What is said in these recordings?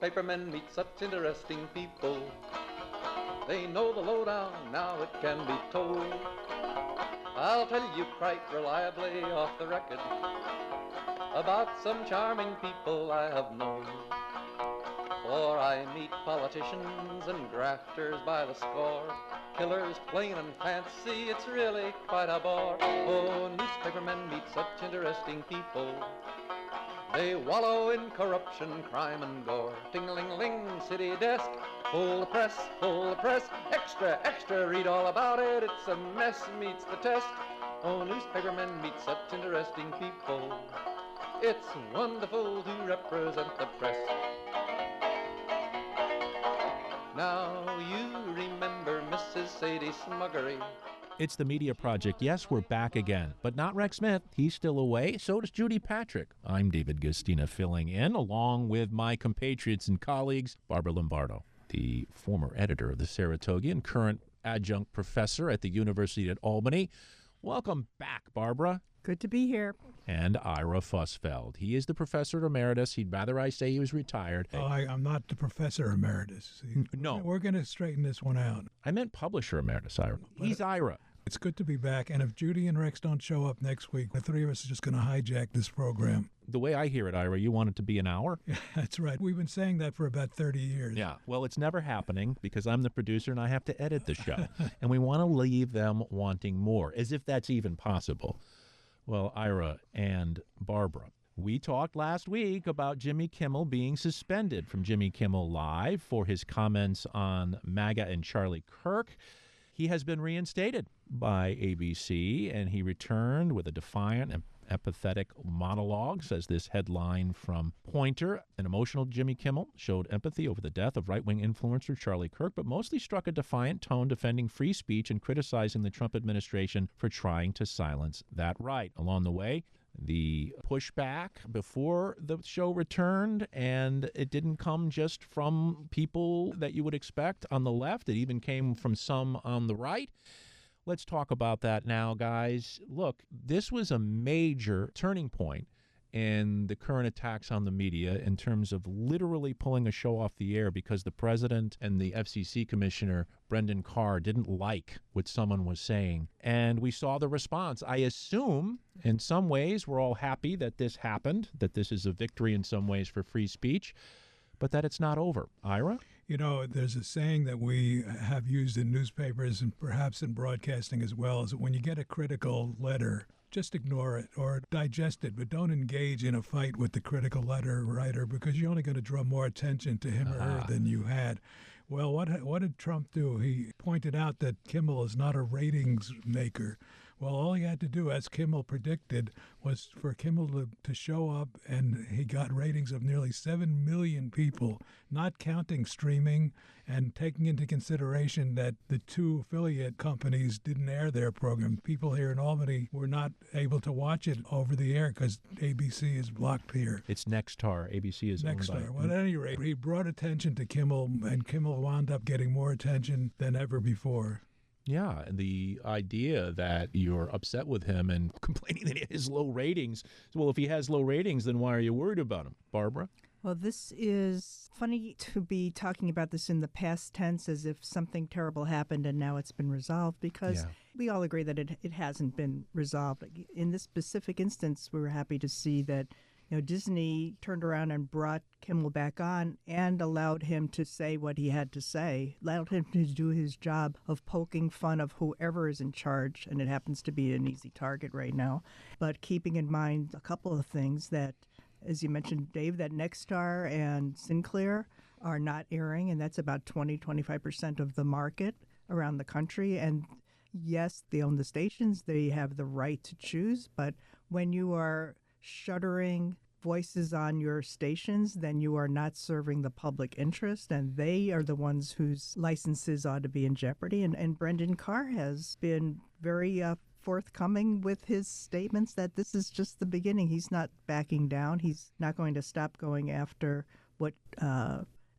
newspapermen meet such interesting people. They know the lowdown, now it can be told. I'll tell you quite reliably off the record about some charming people I have known. For I meet politicians and grafters by the score, killers plain and fancy, it's really quite a bore. Oh, newspapermen meet such interesting people. They wallow in corruption, crime and gore. Ting-a-ling-ling, city desk, full of press, extra, extra, read all about it, it's a mess, meets the test. Oh, newspapermen meet such interesting people. It's wonderful to represent the press. Now you remember Mrs. Sadie Smuggery. It's the Media Project. Yes, we're back again, but not Rex Smith. He's still away. So does Judy Patrick. I'm David Gustina filling in, along with my compatriots and colleagues, Barbara Lombardo, the former editor of the Saratoga, current adjunct professor at the University at Albany. Welcome back, Barbara. Good to be here. And Ira Fussfeld. He is the professor emeritus. He'd rather I say he was retired. Oh, I'm not the professor emeritus. No. We're going to straighten this one out. I meant publisher emeritus, Ira. He's Ira. It's good to be back. And if Judy and Rex don't show up next week, the three of us are just going to hijack this program. The way I hear it, Ira, you want it to be an hour? Yeah, that's right. We've been saying that for about 30 years. Yeah. Well, it's never happening because I'm the producer and I have to edit the show. And we want to leave them wanting more, as if that's even possible. Well, Ira and Barbara, we talked last week about Jimmy Kimmel being suspended from Jimmy Kimmel Live for his comments on MAGA and Charlie Kirk. He has been reinstated by ABC, and he returned with a defiant and empathetic monologue, says this headline from Pointer. An emotional Jimmy Kimmel showed empathy over the death of right-wing influencer Charlie Kirk, but mostly struck a defiant tone defending free speech and criticizing the Trump administration for trying to silence that right. Along the way, the pushback before the show returned, and it didn't come just from people that you would expect on the left. It even came from some on the right. Let's talk about that now, guys. Look, this was a major turning point in the current attacks on the media in terms of literally pulling a show off the air because the president and the FCC commissioner, Brendan Carr, didn't like what someone was saying. And we saw the response. I assume in some ways we're all happy that this happened, that this is a victory in some ways for free speech, but that it's not over. Ira? You know, there's a saying that we have used in newspapers and perhaps in broadcasting as well, is that when you get a critical letter, just ignore it or digest it, but don't engage in a fight with the critical letter writer because you're only going to draw more attention to him or her than you had. Well, what did Trump do? He pointed out that Kimmel is not a ratings maker. Well, all he had to do, as Kimmel predicted, was for Kimmel to show up, and he got ratings of nearly 7 million people, not counting streaming and taking into consideration that the two affiliate companies didn't air their program. People here in Albany were not able to watch it over the air because ABC is blocked here. It's Nexstar. ABC is owned by Nexstar. Well, at any rate, he brought attention to Kimmel, and Kimmel wound up getting more attention than ever before. Yeah, and the idea that you're upset with him and complaining that he has low ratings. Well, if he has low ratings, then why are you worried about him? Barbara? Well, this is funny to be talking about this in the past tense as if something terrible happened and now it's been resolved because we all agree that it hasn't been resolved. In this specific instance, we were happy to see that Disney turned around and brought Kimmel back on and allowed him to say what he had to say, allowed him to do his job of poking fun of whoever is in charge, and it happens to be an easy target right now. But keeping in mind a couple of things that, as you mentioned, Dave, that Nexstar and Sinclair are not airing, and that's about 20-25% of the market around the country. And yes, they own the stations, they have the right to choose, but when you are shuttering voices on your stations, then you are not serving the public interest, and they are the ones whose licenses ought to be in jeopardy. And Brendan Carr has been very forthcoming with his statements that this is just the beginning. He's not backing down. He's not going to stop going after what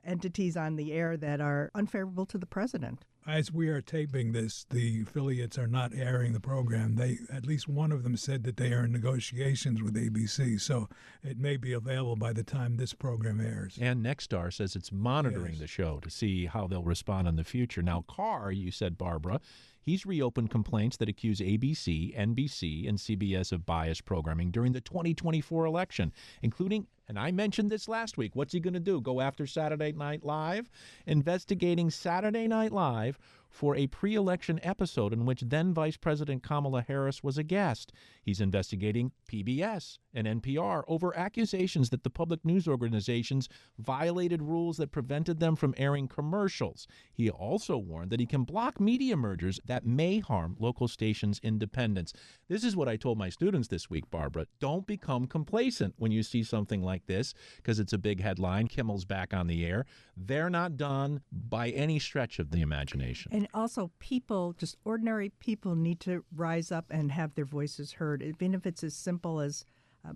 entities on the air that are unfavorable to the president. As we are taping this, the affiliates are not airing the program. At least one of them said that they are in negotiations with ABC, so it may be available by the time this program airs. And Nexstar says it's monitoring the show to see how they'll respond in the future. Now, Carr, you said, Barbara, he's reopened complaints that accuse ABC, NBC, and CBS of biased programming during the 2024 election, including, and I mentioned this last week, what's he going to do? Go after Saturday Night Live? Investigating Saturday Night Live for a pre-election episode in which then Vice President Kamala Harris was a guest. He's investigating PBS and NPR over accusations that the public news organizations violated rules that prevented them from airing commercials. He also warned that he can block media mergers that may harm local stations' independence. This is what I told my students this week, Barbara. Don't become complacent when you see something like this, because it's a big headline. Kimmel's back on the air. They're not done by any stretch of the imagination. And also, people, just ordinary people, need to rise up and have their voices heard, even if it's as simple as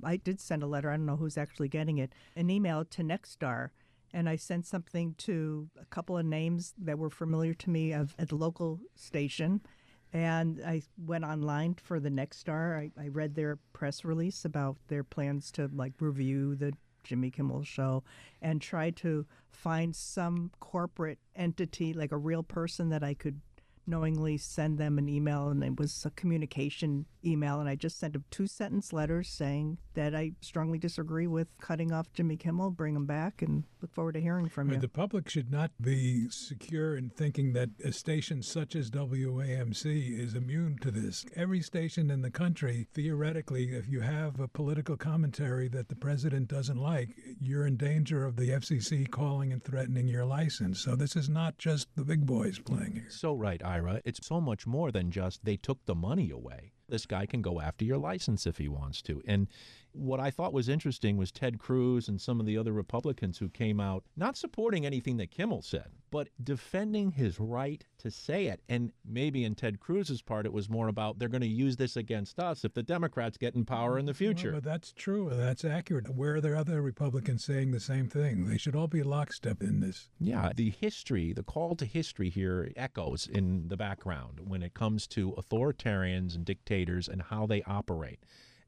I did send a letter, I don't know who's actually getting it, an email to Nexstar, and I sent something to a couple of names that were familiar to me at the local station, and I went online for the Nexstar. I read their press release about their plans to review the Jimmy Kimmel Show and try to find some corporate entity, like a real person, that I could knowingly send them an email, and it was a communication email, and I just sent them 2-sentence letters saying that I strongly disagree with cutting off Jimmy Kimmel, bring him back, and look forward to hearing from you. The public should not be secure in thinking that a station such as WAMC is immune to this. Every station in the country, theoretically, if you have a political commentary that the president doesn't like, you're in danger of the FCC calling and threatening your license. So this is not just the big boys playing here. So right, Ira. It's so much more than just they took the money away. This guy can go after your license if he wants to. And what I thought was interesting was Ted Cruz and some of the other Republicans who came out not supporting anything that Kimmel said, but defending his right to say it. And maybe in Ted Cruz's part, it was more about they're going to use this against us if the Democrats get in power in the future. Well, but that's true. That's accurate. Where are there other Republicans saying the same thing? They should all be lockstep in this. Yeah, the history, the call to history here echoes in the background when it comes to authoritarians and dictators and how they operate.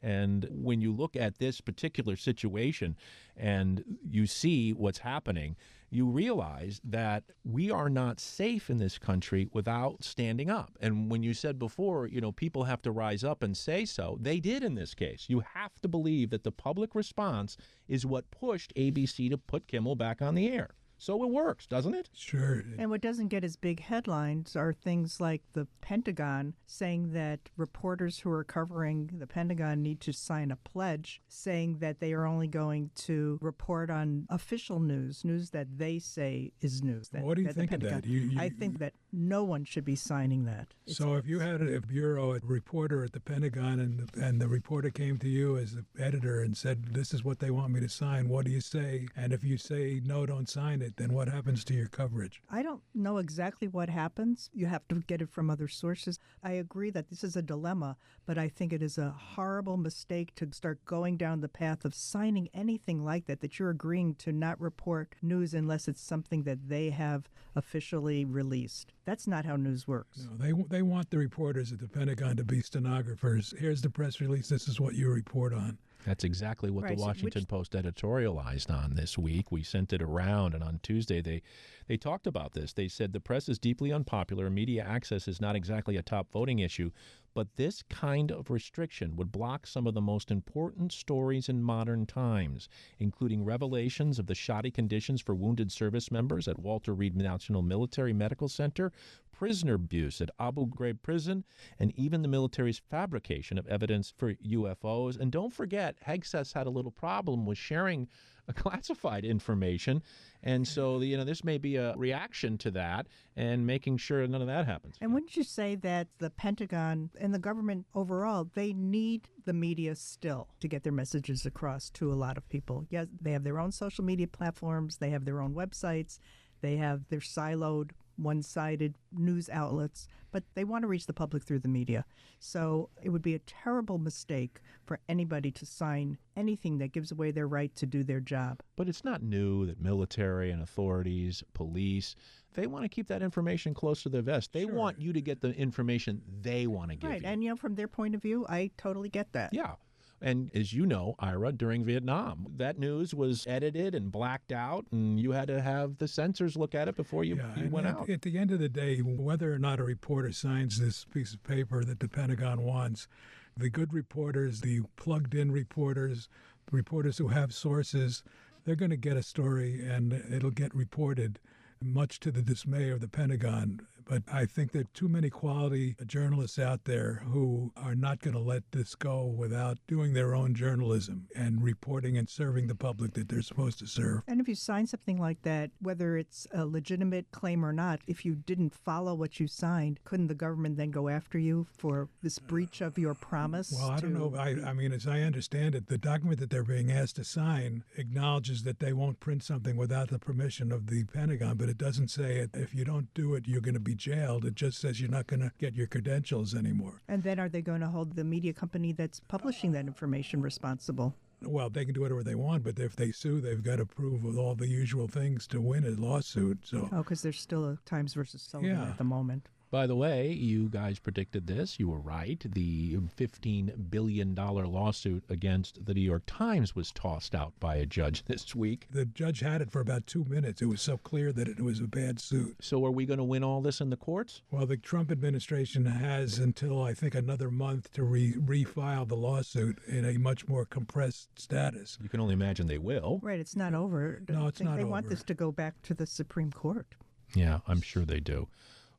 And when you look at this particular situation and you see what's happening, you realize that we are not safe in this country without standing up. And when you said before, people have to rise up and say so, they did in this case. You have to believe that the public response is what pushed ABC to put Kimmel back on the air. So it works, doesn't it? Sure. And what doesn't get as big headlines are things like the Pentagon saying that reporters who are covering the Pentagon need to sign a pledge saying that they are only going to report on official news that they say is news. What do you think of that? I think that no one should be signing that. So if you had a bureau, a reporter at the Pentagon, and the reporter came to you as the editor and said, this is what they want me to sign, what do you say? And if you say, no, don't sign it, then what happens to your coverage? I don't know exactly what happens. You have to get it from other sources. I agree that this is a dilemma, but I think it is a horrible mistake to start going down the path of signing anything like that you're agreeing to not report news unless it's something that they have officially released. That's not how news works. No, they want the reporters at the Pentagon to be stenographers. Here's the press release. This is what you report on. That's exactly what the Washington Post editorialized on this week. We sent it around, and on Tuesday they talked about this. They said the press is deeply unpopular. Media access is not exactly a top voting issue, but this kind of restriction would block some of the most important stories in modern times, including revelations of the shoddy conditions for wounded service members at Walter Reed National Military Medical Center, prisoner abuse at Abu Ghraib prison, and even the military's fabrication of evidence for UFOs. And don't forget, Hegseth had a little problem with sharing classified information. And so, this may be a reaction to that and making sure none of that happens. And wouldn't you say that the Pentagon and the government overall, they need the media still to get their messages across to a lot of people? Yes, they have their own social media platforms. They have their own websites. They have their siloed one-sided news outlets, but they want to reach the public through the media. So it would be a terrible mistake for anybody to sign anything that gives away their right to do their job. But it's not new that military and authorities, police, they want to keep that information close to their vest. They want you to get the information they want to give you. Right, and from their point of view, I totally get that. Yeah. And as you know, Ira, during Vietnam, that news was edited and blacked out, and you had to have the censors look at it before you went out. At the end of the day, whether or not a reporter signs this piece of paper that the Pentagon wants, the good reporters, the plugged-in reporters, reporters who have sources, they're going to get a story, and it'll get reported, much to the dismay of the Pentagon. But I think there are too many quality journalists out there who are not going to let this go without doing their own journalism and reporting and serving the public that they're supposed to serve. And if you sign something like that, whether it's a legitimate claim or not, if you didn't follow what you signed, couldn't the government then go after you for this breach of your promise? Well, I don't know. I mean, as I understand it, the document that they're being asked to sign acknowledges that they won't print something without the permission of the Pentagon, but it doesn't say if you don't do it, you're going to be jailed. It just says you're not going to get your credentials anymore. And then are they going to hold the media company that's publishing that information responsible? Well, they can do whatever they want, but if they sue, they've got to prove with all the usual things to win a lawsuit. So, because there's still a Times versus Sullivan at the moment. By the way, you guys predicted this. You were right. The $15 billion lawsuit against the New York Times was tossed out by a judge this week. The judge had it for about 2 minutes. It was so clear that it was a bad suit. So are we going to win all this in the courts? Well, the Trump administration has until, I think, another month to refile the lawsuit in a much more compressed status. You can only imagine they will. Right. It's not over. No, it's not over. They want this to go back to the Supreme Court. Yeah, I'm sure they do.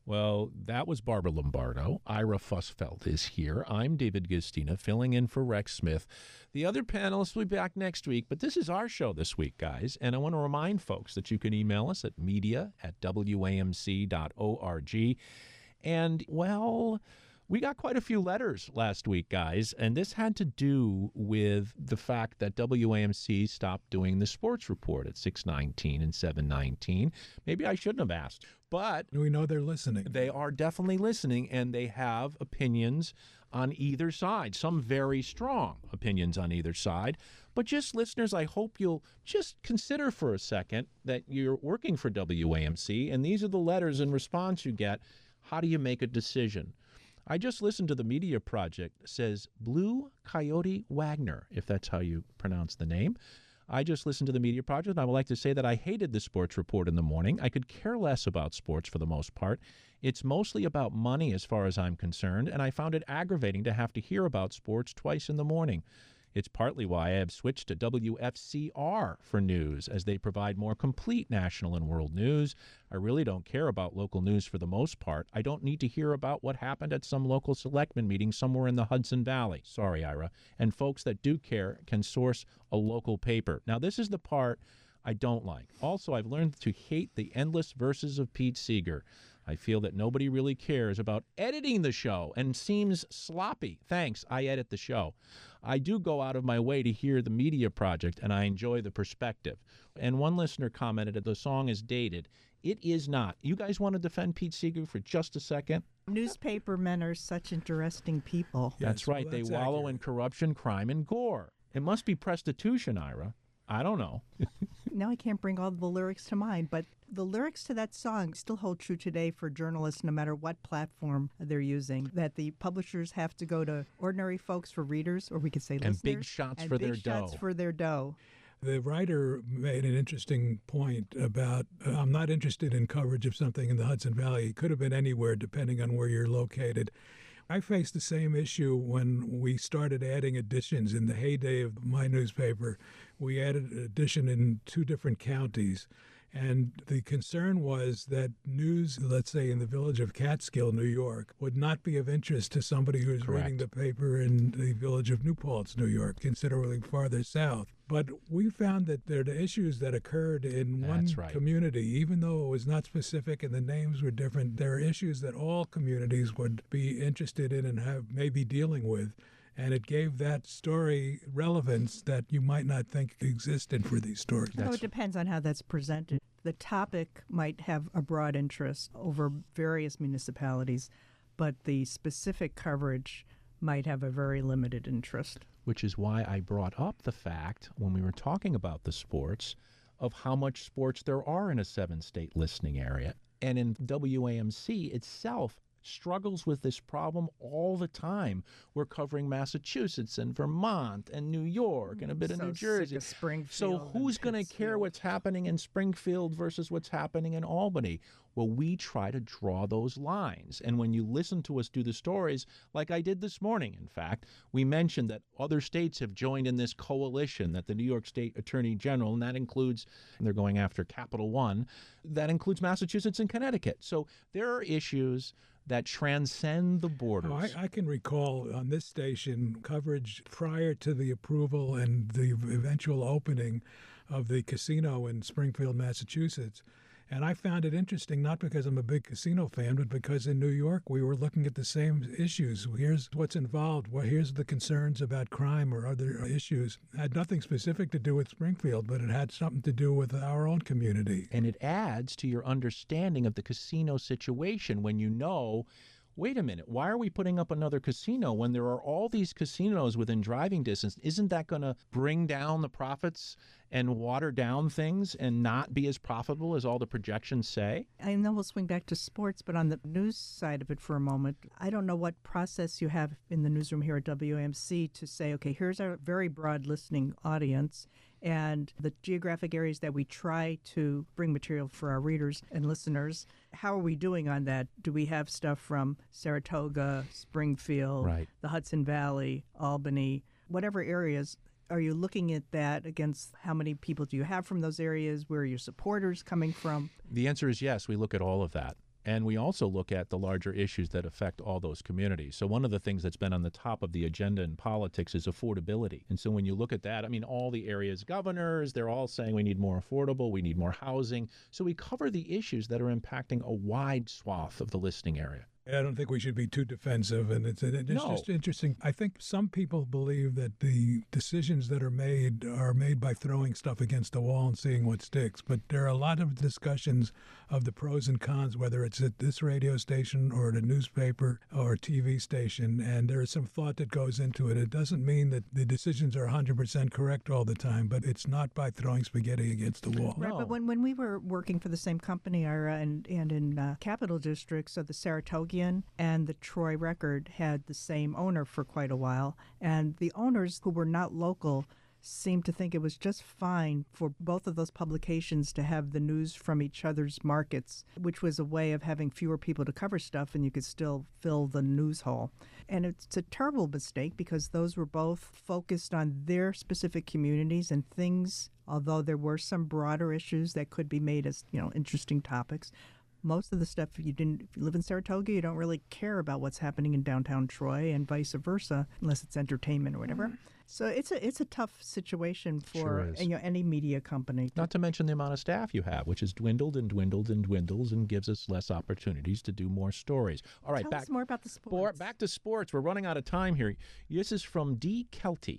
Well, that was Barbara Lombardo. Ira Fussfeld is here. I'm David Gistina, filling in for Rex Smith. The other panelists will be back next week, but this is our show this week, guys. And I want to remind folks that you can email us at media@wamc.org. And, well, we got quite a few letters last week, guys, and this had to do with the fact that WAMC stopped doing the sports report at 6:19 and 7:19. Maybe I shouldn't have asked, but we know they're listening. They are definitely listening, and they have opinions on either side, some very strong opinions on either side. But just listeners, I hope you'll just consider for a second that you're working for WAMC, and these are the letters in response you get. How do you make a decision? I just listened to the Media Project. It says Blue Coyote Wagner, if that's how you pronounce the name. I just listened to the Media Project, and I would like to say that I hated the sports report in the morning. I could care less about sports for the most part. It's mostly about money as far as I'm concerned, and I found it aggravating to have to hear about sports twice in the morning. It's partly why I have switched to WFCR for news, as they provide more complete national and world news. I really don't care about local news for the most part. I don't need to hear about what happened at some local selectman meeting somewhere in the Hudson Valley. Sorry, Ira. And folks that do care can source a local paper. Now, this is the part I don't like. Also, I've learned to hate the endless verses of Pete Seeger. I feel that nobody really cares about editing the show and seems sloppy. Thanks, I edit the show. I do go out of my way to hear the Media Project, and I enjoy the perspective. And one listener commented that the song is dated. It is not. You guys want to defend Pete Seeger for just a second? Newspaper men are such interesting people. That's right. They wallow in corruption, crime, and gore. It must be prostitution, Ira. I don't know. Now I can't bring all the lyrics to mind, but the lyrics to that song still hold true today for journalists no matter what platform they're using, that the publishers have to go to ordinary folks for readers, or we could say listeners. And big shots for their dough. Big shots for their dough. The writer made an interesting point about, I'm not interested in coverage of something in the Hudson Valley. It could have been anywhere depending on where you're located. I faced the same issue when we started adding editions in the heyday of my newspaper. We added an edition in 2 different counties. And the concern was that news, let's say in the village of Catskill, New York, would not be of interest to somebody who is reading the paper in the village of New Paltz, New York, considerably farther south. But we found that there are the issues that occurred in one community, even though it was not specific and the names were different. There are issues that all communities would be interested in and have maybe dealing with. And it gave that story relevance that you might not think existed for these stories. So it depends on how that's presented. The topic might have a broad interest over various municipalities, but the specific coverage might have a very limited interest. Which is why I brought up the fact, when we were talking about the sports, of how much sports there are in a 7-state listening area. And in WAMC itself struggles with this problem all the time. We're covering Massachusetts and Vermont and New York and a bit of New Jersey. So who's going to care what's happening in Springfield versus what's happening in Albany? Well, we try to draw those lines. And when you listen to us do the stories, like I did this morning, in fact, we mentioned that other states have joined in this coalition that the New York State Attorney General, and that includes, and they're going after Capital One, that includes Massachusetts and Connecticut. So there are issues that transcend the borders. I can recall on this station coverage prior to the approval and the eventual opening of the casino in Springfield, Massachusetts. And I found it interesting, not because I'm a big casino fan, but because in New York we were looking at the same issues. Here's what's involved. Well, here's the concerns about crime or other issues. It had nothing specific to do with Springfield, but it had something to do with our own community. And it adds to your understanding of the casino situation when you know, wait a minute, why are we putting up another casino when there are all these casinos within driving distance? Isn't that going to bring down the profits and water down things and not be as profitable as all the projections say? I know we'll swing back to sports, but on the news side of it for a moment, I don't know what process you have in the newsroom here at WAMC to say, okay, here's our very broad listening audience, and the geographic areas that we try to bring material for our readers and listeners. How are we doing on that? Do we have stuff from Saratoga, Springfield, right, the Hudson Valley, Albany, whatever areas? Are you looking at that against how many people do you have from those areas? Where are your supporters coming from? The answer is yes. We look at all of that. And we also look at the larger issues that affect all those communities. So one of the things that's been on the top of the agenda in politics is affordability. And so when you look at that, I mean, all the area's governors, they're all saying we need more affordable, we need more housing. So we cover the issues that are impacting a wide swath of the listening area. I don't think we should be too defensive, and it's just interesting. I think some people believe that the decisions that are made by throwing stuff against the wall and seeing what sticks. But there are a lot of discussions of the pros and cons, whether it's at this radio station or at a newspaper or a TV station, and there is some thought that goes into it. It doesn't mean that the decisions are 100% correct all the time, but it's not by throwing spaghetti against the wall. Right, but when we were working for the same company, Ira, and in Capital District, so the Saratogian and the Troy Record had the same owner for quite a while, and the owners who were not local seemed to think it was just fine for both of those publications to have the news from each other's markets, which was a way of having fewer people to cover stuff and you could still fill the news hole. And it's a terrible mistake because those were both focused on their specific communities and things, although there were some broader issues that could be made as, interesting topics. Most of the stuff, if you live in Saratoga, you don't really care about what's happening in downtown Troy and vice versa, unless it's entertainment or whatever. So it's a tough situation for any media company. Not to mention the amount of staff you have, which has dwindled and dwindled and dwindles and gives us less opportunities to do more stories. All right, Tell us more about the sports. Back to sports. We're running out of time here. This is from D. Kelty.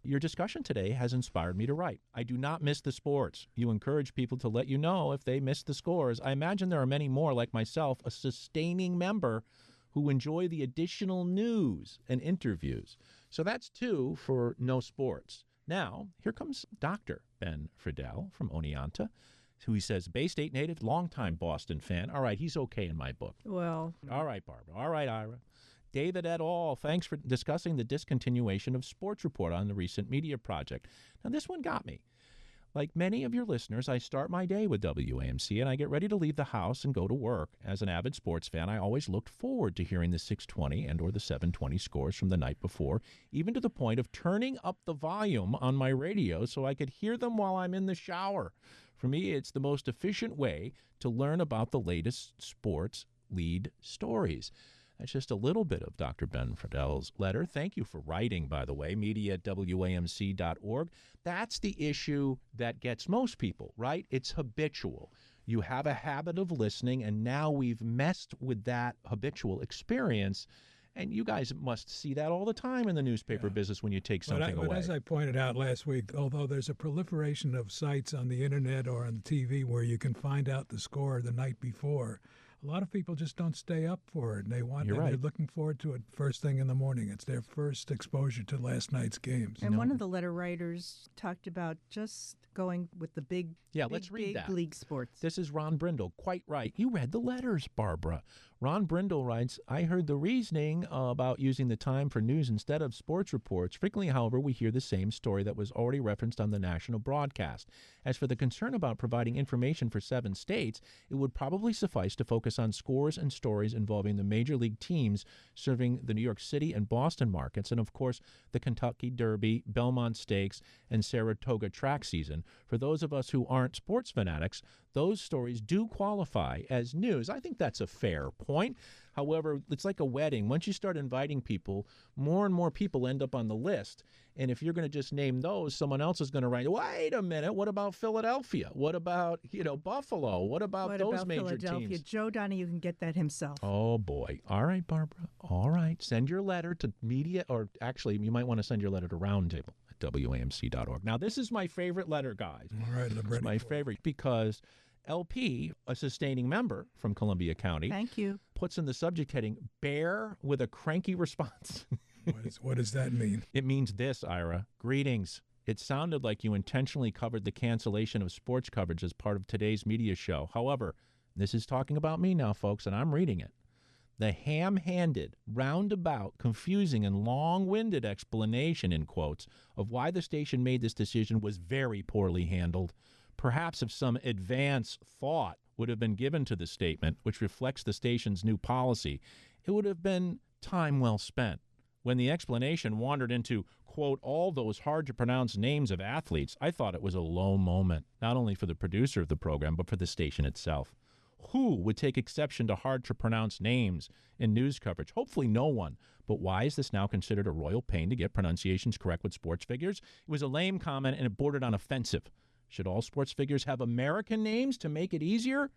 Your discussion today has inspired me to write. I do not miss the sports. You encourage people to let you know if they miss the scores. I imagine there are many more like myself, a sustaining member who enjoy the additional news and interviews. So that's 2 for no sports. Now, here comes Dr. Ben Friedel from Oneonta, who he says, Bay State native, longtime Boston fan. All right, he's okay in my book. Well. All right, Barbara. All right, Ira. David et al., thanks for discussing the discontinuation of Sports Report on the recent media project. Now, this one got me. Like many of your listeners, I start my day with WAMC, and I get ready to leave the house and go to work. As an avid sports fan, I always looked forward to hearing the 620 and or the 720 scores from the night before, even to the point of turning up the volume on my radio so I could hear them while I'm in the shower. For me, it's the most efficient way to learn about the latest sports lead stories. That's just a little bit of Dr. Ben Friedel's letter. Thank you for writing, by the way, media@wamc.org. That's the issue that gets most people, right? It's habitual. You have a habit of listening, and now we've messed with that habitual experience, And you guys must see that all the time in the newspaper business when you take something away. But as I pointed out last week, although there's a proliferation of sites on the internet or on the TV where you can find out the score the night before, a lot of people just don't stay up for it. They're looking forward to it first thing in the morning. It's their first exposure to last night's games. And one of the letter writers talked about just going with the big let's read that. League sports. This is Ron Brindle. Quite right. You read the letters, Barbara. Ron Brindle writes, I heard the reasoning about using the time for news instead of sports reports. Frequently, however, we hear the same story that was already referenced on the national broadcast. As for the concern about providing information for 7 states, it would probably suffice to focus on scores and stories involving the major league teams serving the New York City and Boston markets, and of course, the Kentucky Derby, Belmont Stakes, and Saratoga track season. For those of us who aren't sports fanatics, those stories do qualify as news. I think that's a fair point. However, it's like a wedding. Once you start inviting people, more and more people end up on the list. And if you're going to just name those, someone else is going to write, wait a minute, what about Philadelphia? What about, Buffalo? What about those major Philadelphia? teams? Joe Donahue can get that himself. Oh, boy. All right, Barbara. All right. Send your letter to media, or actually, you might want to send your letter to Roundtable at WAMC.org. Now, this is my favorite letter, guys. All right, it's my favorite because LP, a sustaining member from Columbia County, thank you, puts in the subject heading, bear with a cranky response. What does that mean? It means this, Ira. Greetings. It sounded like you intentionally covered the cancellation of sports coverage as part of today's media show. However, this is talking about me now, folks, and I'm reading it. The ham-handed, roundabout, confusing, and long-winded explanation, in quotes, of why the station made this decision was very poorly handled. Perhaps if some advance thought would have been given to the statement, which reflects the station's new policy, it would have been time well spent. When the explanation wandered into, quote, all those hard-to-pronounce names of athletes, I thought it was a low moment, not only for the producer of the program, but for the station itself. Who would take exception to hard-to-pronounce names in news coverage? Hopefully no one. But why is this now considered a royal pain to get pronunciations correct with sports figures? It was a lame comment, and it bordered on offensive. Should all sports figures have American names to make it easier?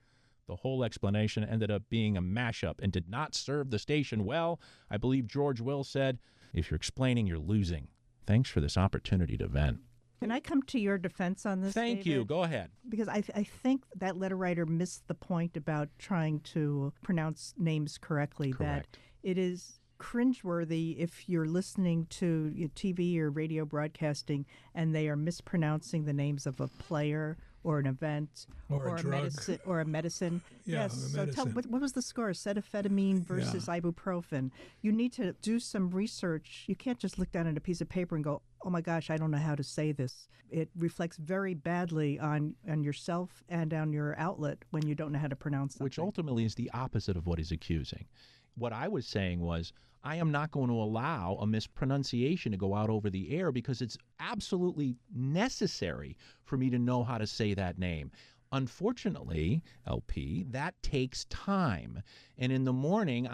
The whole explanation ended up being a mashup and did not serve the station well. I believe George Will said, if you're explaining, you're losing. Thanks for this opportunity to vent. Can I come to your defense on this, Thank you. Go ahead. Because I think that letter writer missed the point about trying to pronounce names correctly. Correct. That it is cringeworthy if you're listening to TV or radio broadcasting and they are mispronouncing the names of a player or an event or a drug. medicine. Yeah, yes. a So medicine. what was the score? Acetaminophen versus ibuprofen. You need to do some research. You can't just look down at a piece of paper and go, oh my gosh, I don't know how to say this. It reflects very badly on yourself and on your outlet when you don't know how to pronounce something. Which ultimately is the opposite of what he's accusing. What I was saying was, I am not going to allow a mispronunciation to go out over the air because it's absolutely necessary for me to know how to say that name. Unfortunately, LP, that takes time. And in the morning,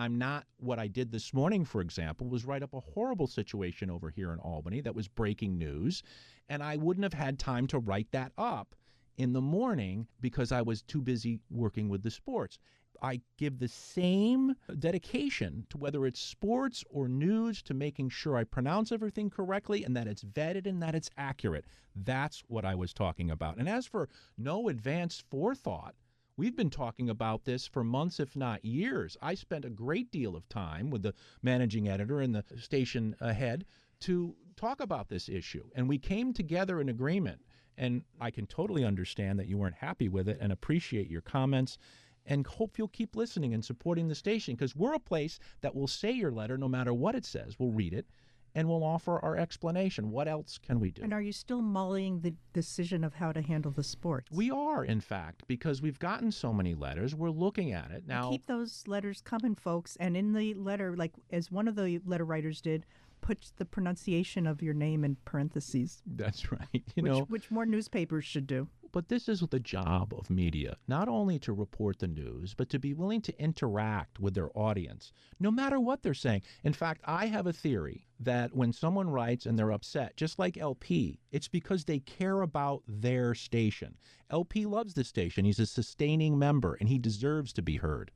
what I did this morning, for example, was write up a horrible situation over here in Albany that was breaking news. And I wouldn't have had time to write that up in the morning because I was too busy working with the sports. I give the same dedication to whether it's sports or news to making sure I pronounce everything correctly and that it's vetted and that it's accurate. That's what I was talking about. And as for no advanced forethought, we've been talking about this for months, if not years. I spent a great deal of time with the managing editor and the station head to talk about this issue. And we came together in agreement. And I can totally understand that you weren't happy with it and appreciate your comments. And hope you'll keep listening and supporting the station because we're a place that will say your letter no matter what it says. We'll read it and we'll offer our explanation. What else can we do? And are you still mulling the decision of how to handle the sports? We are, in fact, because we've gotten so many letters. We're looking at it now. Keep those letters coming, folks. And in the letter, like as one of the letter writers did, put the pronunciation of your name in parentheses. That's right. Which more newspapers should do. But this is the job of media, not only to report the news, but to be willing to interact with their audience, no matter what they're saying. In fact, I have a theory that when someone writes and they're upset, just like LP, it's because they care about their station. LP loves the station. He's a sustaining member, and he deserves to be heard,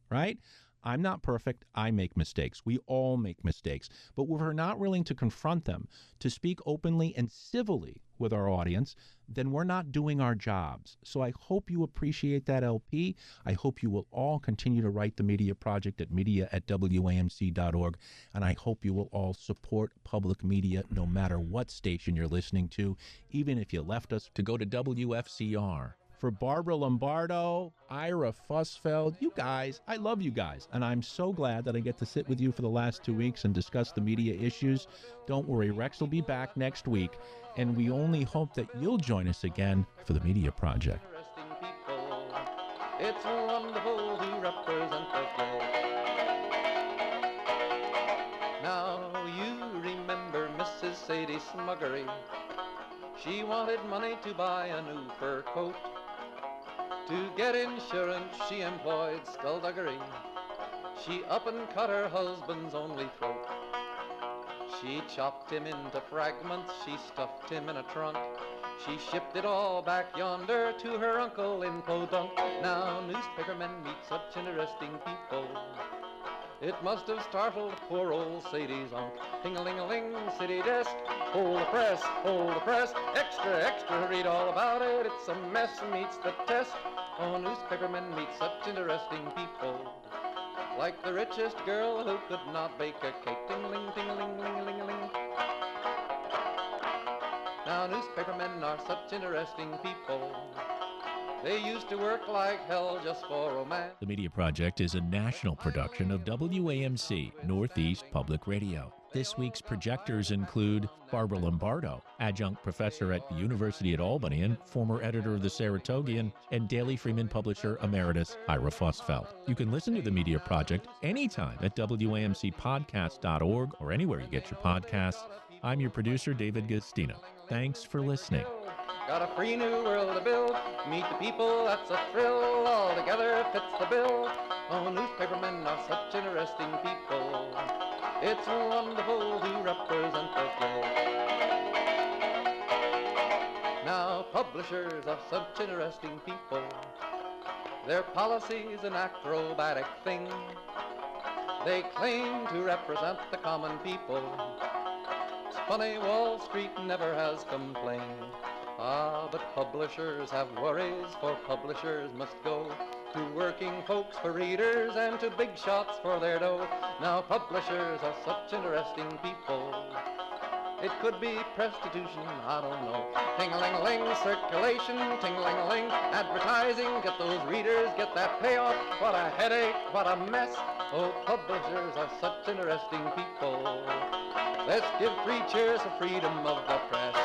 right? I'm not perfect. I make mistakes. We all make mistakes. But if we're not willing to confront them, to speak openly and civilly with our audience, then we're not doing our jobs. So I hope you appreciate that, LP. I hope you will all continue to write the Media Project at media@wamc.org. And I hope you will all support public media no matter what station you're listening to, even if you left us to go to WFCR. For Barbara Lombardo, Ira Fussfeld, you guys, I love you guys. And I'm so glad that I get to sit with you for the last 2 weeks and discuss the media issues. Don't worry, Rex will be back next week. And we only hope that you'll join us again for the Media Project. It's wonderful to represent the globe. Now you remember Mrs. Sadie Smuggery. She wanted money to buy a new fur coat. To get insurance, she employed skullduggery. She up and cut her husband's only throat. She chopped him into fragments, she stuffed him in a trunk. She shipped it all back yonder to her uncle in Podunk. Now newspapermen meet such interesting people. It must have startled poor old Sadie's unc. Ting-a-ling-a-ling, city desk. Hold the press, extra, extra, read all about it. It's a mess, meets the test. Oh, newspapermen meet such interesting people. Like the richest girl who could not bake a cake. Ting-a-ling, ting-a-ling, ling-a-ling-a-ling. Now newspapermen are such interesting people. They used to work like hell just for romance. The Media Project is a national production of WAMC, Northeast Public Radio. This week's projectors include Barbara Lombardo, adjunct professor at the University at Albany and former editor of the Saratogian, and Daily Freeman publisher emeritus Ira Fussfeld. You can listen to the Media Project anytime at WAMCpodcast.org or anywhere you get your podcasts. I'm your producer, David Gustina. Thanks for listening. Got a free new world to build. Meet the people, that's a thrill. All together fits the bill. Oh, newspapermen are such interesting people. It's wonderful to represent the globe. Now, publishers are such interesting people. Their policy's an acrobatic thing. They claim to represent the common people. It's funny, Wall Street never has complained. Ah, but publishers have worries, for publishers must go to working folks for readers and to big shots for their dough. Now publishers are such interesting people. It could be prostitution, I don't know. Ting-a-ling-a-ling, circulation, ting-a-ling-a-ling, advertising, get those readers, get that payoff. What a headache, what a mess. Oh, publishers are such interesting people. Let's give 3 cheers for freedom of the press.